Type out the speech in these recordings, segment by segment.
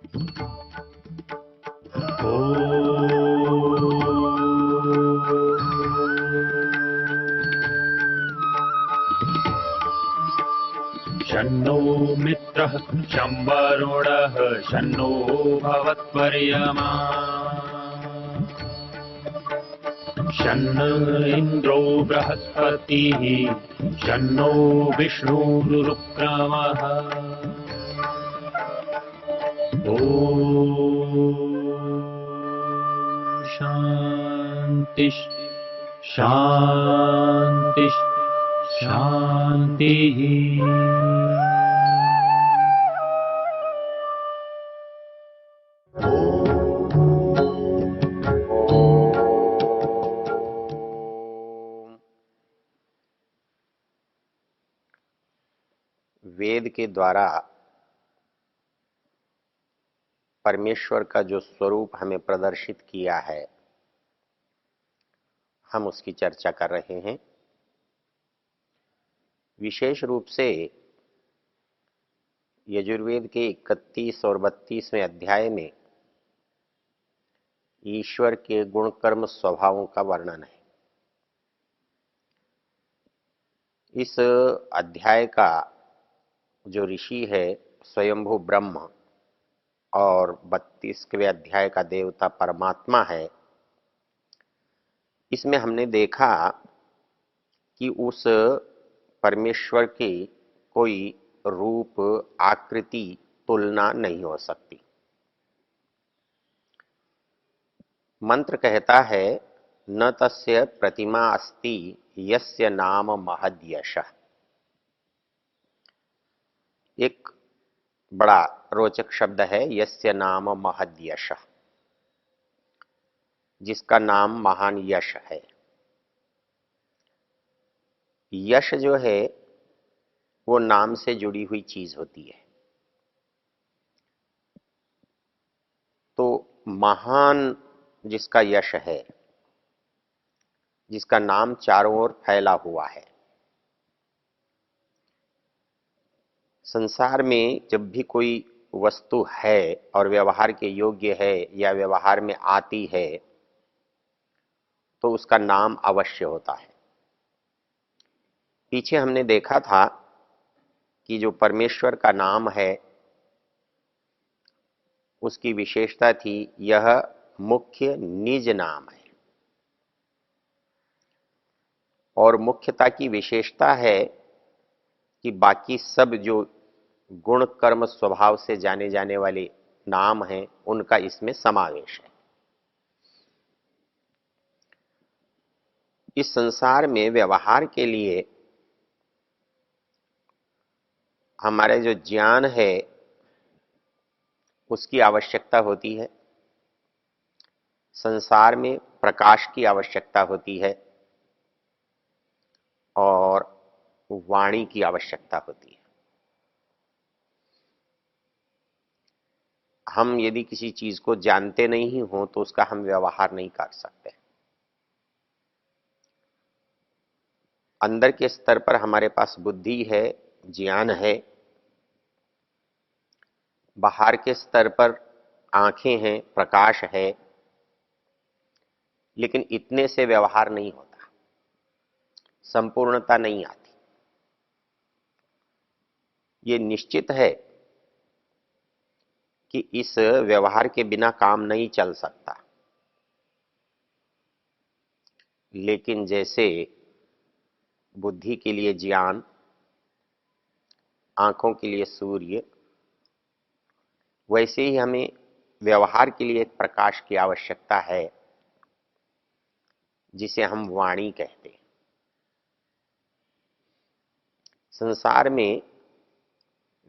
शन्नो मित्रः शं वरुणः शन्नो भवत्वर्यमा शन्न इन्द्रो बृहस्पतिः शन्नो विष्णुरुक्रमः ॐ शान्ति शान्ति शान्तिः। वेद के द्वारा परमेश्वर का जो स्वरूप हमें प्रदर्शित किया है, हम उसकी चर्चा कर रहे हैं। विशेष रूप से यजुर्वेद के 31 और 32वें अध्याय में ईश्वर के गुण कर्म स्वभावों का वर्णन है। इस अध्याय का जो ऋषि है स्वयंभू ब्रह्म और 32वें अध्याय का देवता परमात्मा है। इसमें हमने देखा कि उस परमेश्वर की कोई रूप आकृति तुलना नहीं हो सकती। मंत्र कहता है न तस्य प्रतिमा अस्ति यस्य नाम महद्यशः। एक बड़ा रोचक शब्द है यस्य नाम महद्यशः, जिसका नाम महान यश है। यश जो है वो नाम से जुड़ी हुई चीज होती है। तो महान जिसका यश है, जिसका नाम चारों ओर फैला हुआ है। संसार में जब भी कोई वस्तु है और व्यवहार के योग्य है या व्यवहार में आती है तो उसका नाम अवश्य होता है। पीछे हमने देखा था कि जो परमेश्वर का नाम है उसकी विशेषता थी यह मुख्य निज नाम है, और मुख्यता की विशेषता है कि बाकी सब जो गुण कर्म स्वभाव से जाने जाने वाले नाम हैं उनका इसमें समावेश है। इस संसार में व्यवहार के लिए हमारे जो ज्ञान है उसकी आवश्यकता होती है, संसार में प्रकाश की आवश्यकता होती है और वाणी की आवश्यकता होती है। हम यदि किसी चीज को जानते नहीं हो तो उसका हम व्यवहार नहीं कर सकते। अंदर के स्तर पर हमारे पास बुद्धि है, ज्ञान है, बाहर के स्तर पर आंखें हैं, प्रकाश है, लेकिन इतने से व्यवहार नहीं होता, संपूर्णता नहीं आती। ये निश्चित है कि इस व्यवहार के बिना काम नहीं चल सकता। लेकिन जैसे बुद्धि के लिए ज्ञान, आंखों के लिए सूर्य, वैसे ही हमें व्यवहार के लिए एक प्रकाश की आवश्यकता है जिसे हम वाणी कहते हैं। संसार में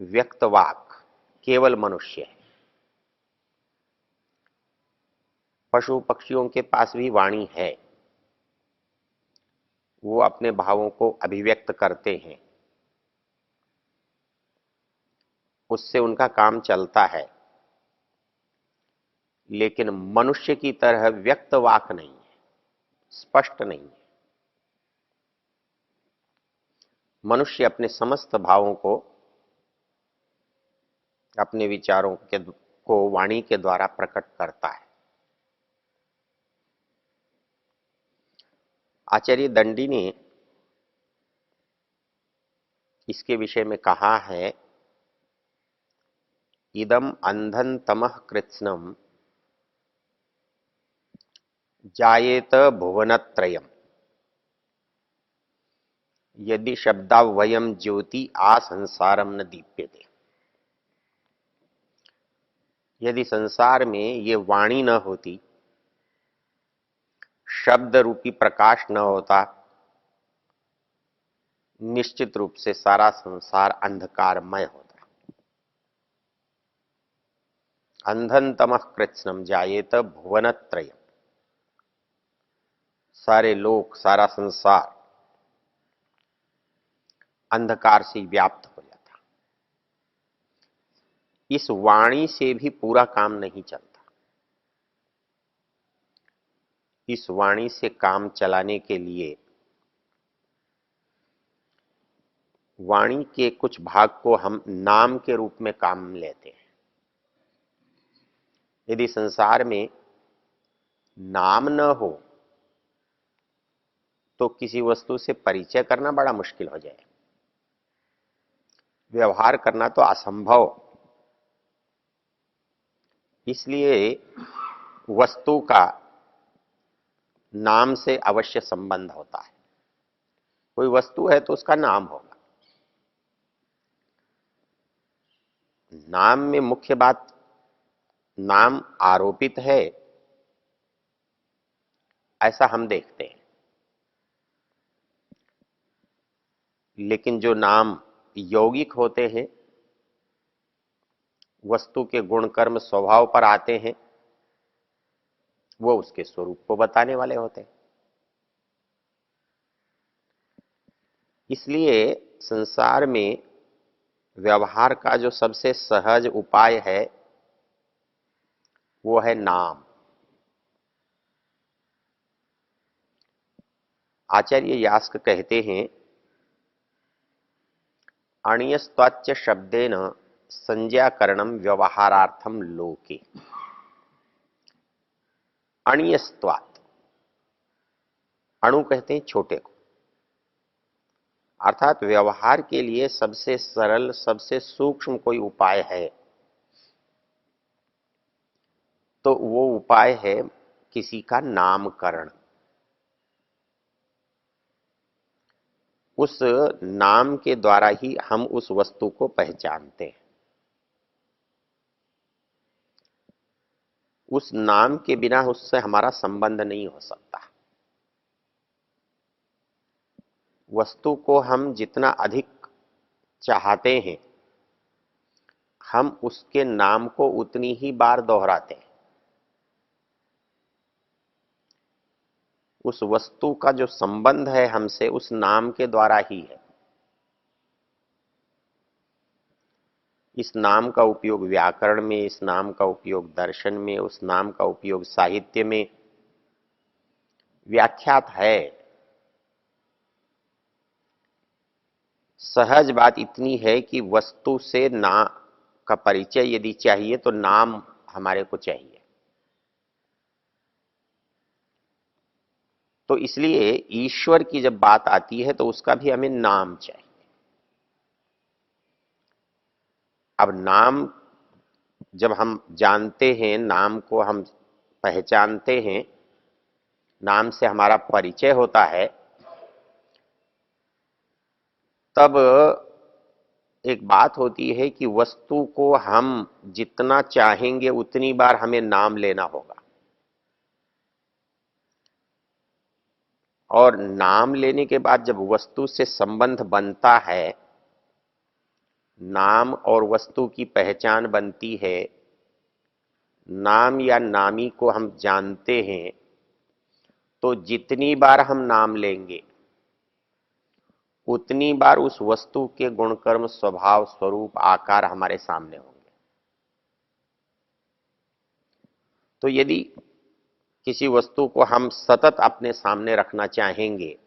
व्यक्त वाक केवल मनुष्य है। पशु पक्षियों के पास भी वाणी है, वो अपने भावों को अभिव्यक्त करते हैं, उससे उनका काम चलता है। लेकिन मनुष्य की तरह व्यक्त वाक नहीं है, स्पष्ट नहीं है। मनुष्य अपने समस्त भावों को, अपने विचारों को वाणी के द्वारा प्रकट करता है। आचार्य दंडी ने इसके विषय में कहा है, इदम अंधन तमः कृत्स्नम जायेत भुवनत्रयम् यदि शब्दावयम ज्योति आ संसारम न दीप्यते। यदि संसार में ये वाणी न होती, शब्द रूपी प्रकाश न होता, निश्चित रूप से सारा संसार अंधकारमय होता। अंधन तमः कृत्स्नम जायेत भुवनत्रयम्, सारे लोक, सारा संसार अंधकार से व्याप्त हो जाता। इस वाणी से भी पूरा काम नहीं चलता। इस वाणी से काम चलाने के लिए वाणी के कुछ भाग को हम नाम के रूप में काम लेते हैं। यदि संसार में नाम न हो तो किसी वस्तु से परिचय करना बड़ा मुश्किल हो जाए, व्यवहार करना तो असंभव। इसलिए वस्तु का नाम से अवश्य संबंध होता है। कोई वस्तु है तो उसका नाम होगा। नाम में मुख्य बात, नाम आरोपित है ऐसा हम देखते हैं, लेकिन जो नाम यौगिक होते हैं, वस्तु के गुण कर्म स्वभाव पर आते हैं, वो उसके स्वरूप को बताने वाले होते हैं। इसलिए संसार में व्यवहार का जो सबसे सहज उपाय है वो है नाम। आचार्य यास्क कहते हैं, अण्यस्त्वाच्च शब्देन संज्ञाकरणम व्यवहारार्थम लोके। अण्यस्त्वात्, अणु कहते हैं छोटे को, अर्थात व्यवहार के लिए सबसे सरल, सबसे सूक्ष्म कोई उपाय है तो वो उपाय है किसी का नामकरण। उस नाम के द्वारा ही हम उस वस्तु को पहचानते हैं। उस नाम के बिना उससे हमारा संबंध नहीं हो सकता। वस्तु को हम जितना अधिक चाहते हैं, हम उसके नाम को उतनी ही बार दोहराते हैं। उस वस्तु का जो संबंध है हमसे उस नाम के द्वारा ही है। इस नाम का उपयोग व्याकरण में, इस नाम का उपयोग दर्शन में, उस नाम का उपयोग साहित्य में व्याख्यात है। सहज बात इतनी है कि वस्तु से ना का परिचय यदि चाहिए तो नाम हमारे को चाहिए। तो इसलिए ईश्वर की जब बात आती है तो उसका भी हमें नाम चाहिए। अब नाम जब हम जानते हैं, नाम को हम पहचानते हैं, नाम से हमारा परिचय होता है, तब एक बात होती है कि वस्तु को हम जितना चाहेंगे उतनी बार हमें नाम लेना होगा। और नाम लेने के बाद जब वस्तु से संबंध बनता है, नाम और वस्तु की पहचान बनती है, नाम या नामी को हम जानते हैं, तो जितनी बार हम नाम लेंगे उतनी बार उस वस्तु के गुणकर्म, स्वभाव, स्वरूप, आकार हमारे सामने होंगे। तो यदि किसी वस्तु को हम सतत अपने सामने रखना चाहेंगे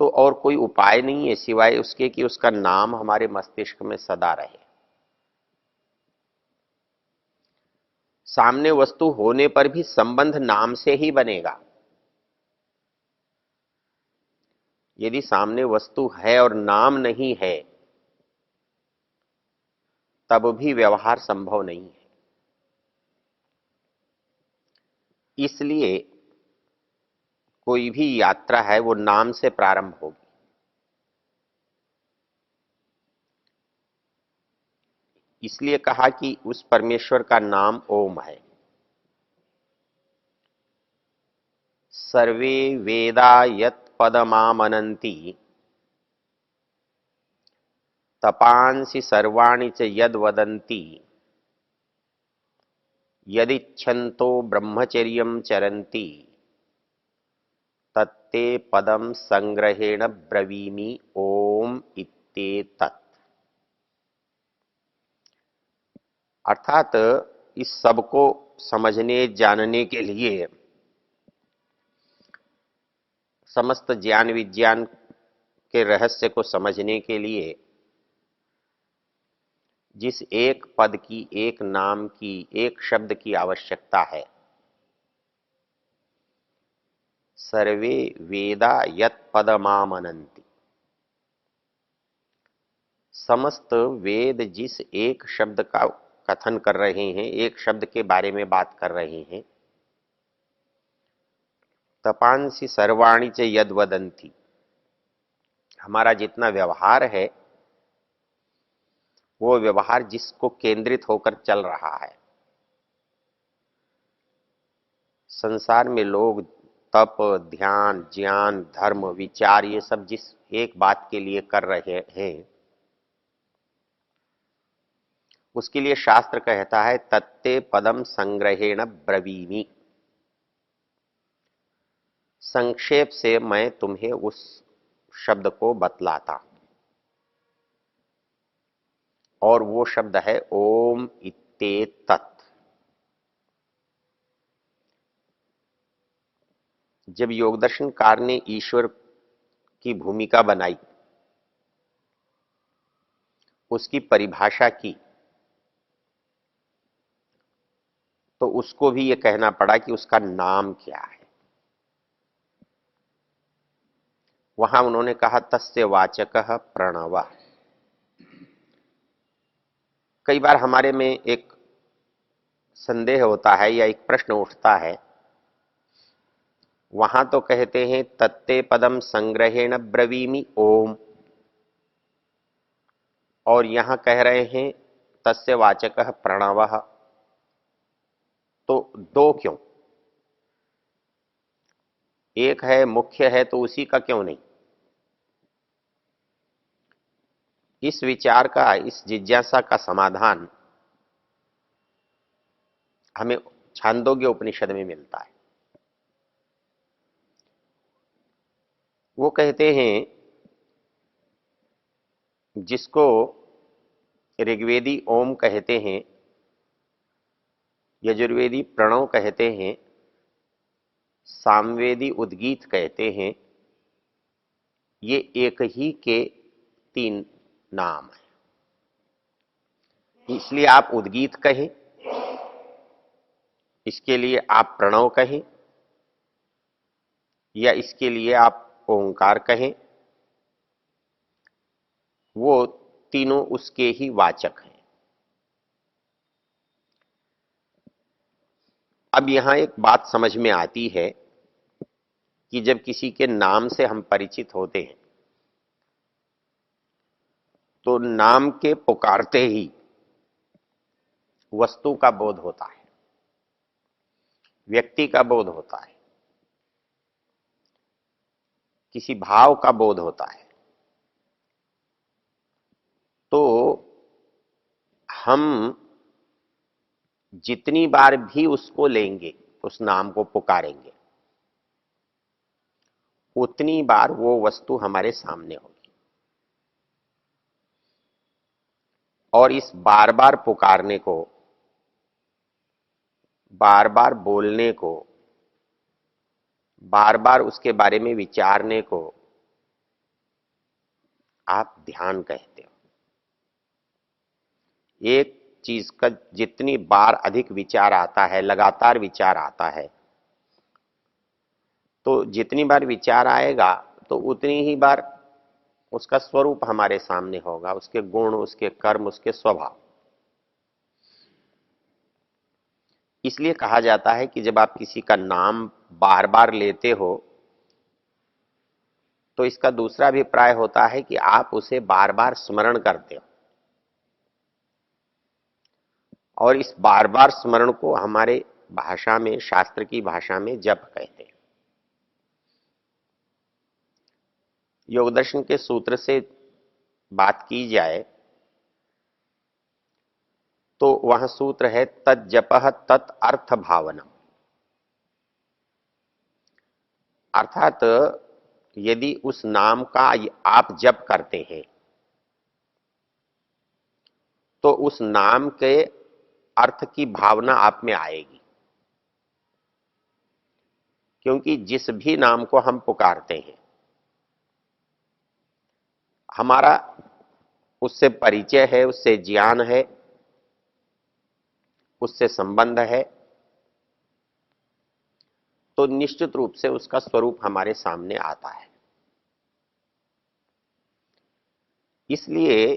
तो और कोई उपाय नहीं है सिवाय उसके कि उसका नाम हमारे मस्तिष्क में सदा रहे। सामने वस्तु होने पर भी संबंध नाम से ही बनेगा। यदि सामने वस्तु है और नाम नहीं है, तब भी व्यवहार संभव नहीं है। इसलिए कोई भी यात्रा है वो नाम से प्रारंभ होगी। इसलिए कहा कि उस परमेश्वर का नाम ओम है। सर्वे वेदा यत् पदमामनन्ति तपांसि सर्वाणि च यद् वदन्ति यदिच्छन्तो ब्रह्मचर्यं चरन्ति तत्ते पदम संग्रहेण ब्रवीमि ओम इत्येतत्। अर्थात इस सब को समझने जानने के लिए, समस्त ज्ञान विज्ञान के रहस्य को समझने के लिए जिस एक पद की, एक नाम की, एक शब्द की आवश्यकता है, सर्वे वेदा यत् पदमामनन्ति, समस्त वेद जिस एक शब्द का कथन कर रहे हैं, एक शब्द के बारे में बात कर रहे हैं, तपांसि सर्वाणि च यद् वदन्ति, हमारा जितना व्यवहार है वो व्यवहार जिसको केंद्रित होकर चल रहा है। संसार में लोग तप, ध्यान, ज्ञान, धर्म, विचार, ये सब जिस एक बात के लिए कर रहे हैं, उसके लिए शास्त्र कहता है तत्ते पदम संग्रहेण ब्रवीमि। संक्षेप से मैं तुम्हें उस शब्द को बतलाता हूं, और वो शब्द है ओम इत्येतत्। जब योगदर्शनकार ने ईश्वर की भूमिका बनाई, उसकी परिभाषा की, तो उसको भी ये कहना पड़ा कि उसका नाम क्या है। वहां उन्होंने कहा तस्य वाचकः प्रणवः। कई बार हमारे में एक संदेह होता है या एक प्रश्न उठता है, वहां तो कहते हैं तत्ते पदम संग्रहेण ब्रवीमि ओम, और यहां कह रहे हैं तस्य वाचकः प्रणवः, तो दो क्यों? एक है, मुख्य है, तो उसी का क्यों नहीं? इस विचार का, इस जिज्ञासा का समाधान हमें छांदोग्य उपनिषद में मिलता है। वो कहते हैं, जिसको ऋग्वेदी ओम कहते हैं, यजुर्वेदी प्रणव कहते हैं, सामवेदी उद्गीत कहते हैं, ये एक ही के तीन नाम है। इसलिए आप उद्गीत कहें, इसके लिए आप प्रणव कहें, या इसके लिए आप ओंकार कहें, वो तीनों उसके ही वाचक हैं। अब यहां एक बात समझ में आती है कि जब किसी के नाम से हम परिचित होते हैं, तो नाम के पुकारते ही वस्तु का बोध होता है, व्यक्ति का बोध होता है, किसी भाव का बोध होता है। तो हम जितनी बार भी उसको लेंगे, उस नाम को पुकारेंगे, उतनी बार वो वस्तु हमारे सामने होगी। और इस बार बार पुकारने को, बार बार बोलने को, बार बार उसके बारे में विचारने को आप ध्यान कहते हो। एक चीज का जितनी बार अधिक विचार आता है, लगातार विचार आता है, तो जितनी बार विचार आएगा तो उतनी ही बार उसका स्वरूप हमारे सामने होगा, उसके गुण, उसके कर्म, उसके स्वभाव। इसलिए कहा जाता है कि जब आप किसी का नाम बार बार लेते हो तो इसका दूसरा अभिप्राय होता है कि आप उसे बार बार स्मरण करते हो, और इस बार बार स्मरण को हमारे भाषा में, शास्त्र की भाषा में जप कहते हैं। योग दर्शन के सूत्र से बात की जाए तो वह सूत्र है तज्जपः तत् अर्थ भावनम। अर्थात यदि उस नाम का आप जप करते हैं तो उस नाम के अर्थ की भावना आप में आएगी, क्योंकि जिस भी नाम को हम पुकारते हैं हमारा उससे परिचय है, उससे ज्ञान है, उससे संबंध है, तो निश्चित रूप से उसका स्वरूप हमारे सामने आता है। इसलिए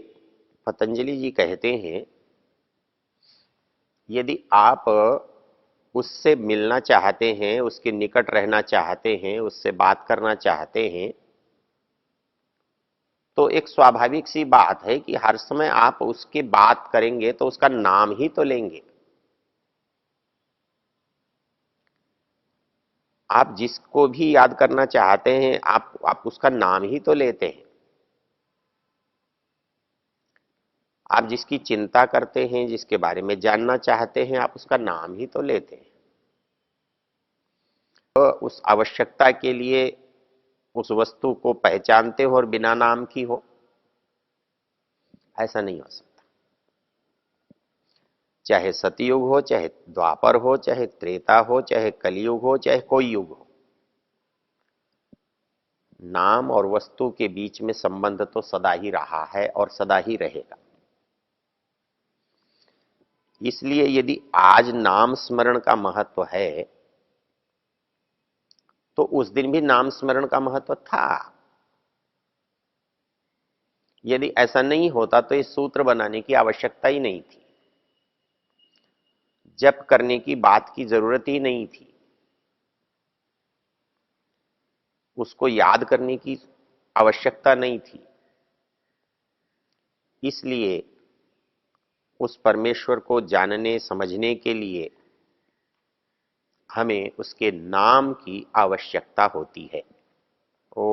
पतंजलि जी कहते हैं यदि आप उससे मिलना चाहते हैं, उसके निकट रहना चाहते हैं, उससे बात करना चाहते हैं, तो एक स्वाभाविक सी बात है कि हर समय आप उसकी बात करेंगे तो उसका नाम ही तो लेंगे। आप जिसको भी याद करना चाहते हैं आप उसका नाम ही तो लेते हैं। आप जिसकी चिंता करते हैं, जिसके बारे में जानना चाहते हैं, आप उसका नाम ही तो लेते हैं। तो उस आवश्यकता के लिए उस वस्तु को पहचानते हो और बिना नाम की हो, ऐसा नहीं हो सकता। चाहे सतयुग हो, चाहे द्वापर हो, चाहे त्रेता हो, चाहे कलयुग हो, चाहे कोई युग हो, नाम और वस्तु के बीच में संबंध तो सदा ही रहा है और सदा ही रहेगा। इसलिए यदि आज नाम स्मरण का महत्व है तो उस दिन भी नाम स्मरण का महत्व था। यदि ऐसा नहीं होता तो इस सूत्र बनाने की आवश्यकता ही नहीं थी, जप करने की बात की जरूरत ही नहीं थी, उसको याद करने की आवश्यकता नहीं थी। इसलिए उस परमेश्वर को जानने समझने के लिए हमें उसके नाम की आवश्यकता होती है। ओ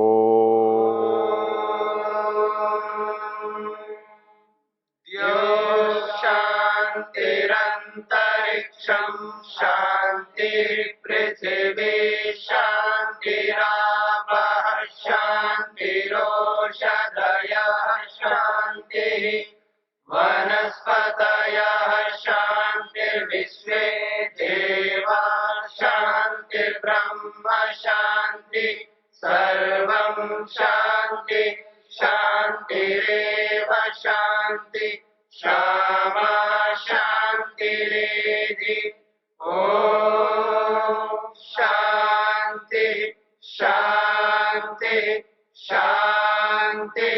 शान्तिरन्तरिक्षं शान्तिर्पृथिवी शान्तिरापः शान्तिरोषधयः शान्तिः वनस्पतयः शान्तिर्विश्वे देवा शान्तिर्ब्रह्म शान्ति सर्वं शान्ति शान्तिरेव शान्ति क्षमा शान्तिरेधि ॐ शान्ति शान्ति शान्ति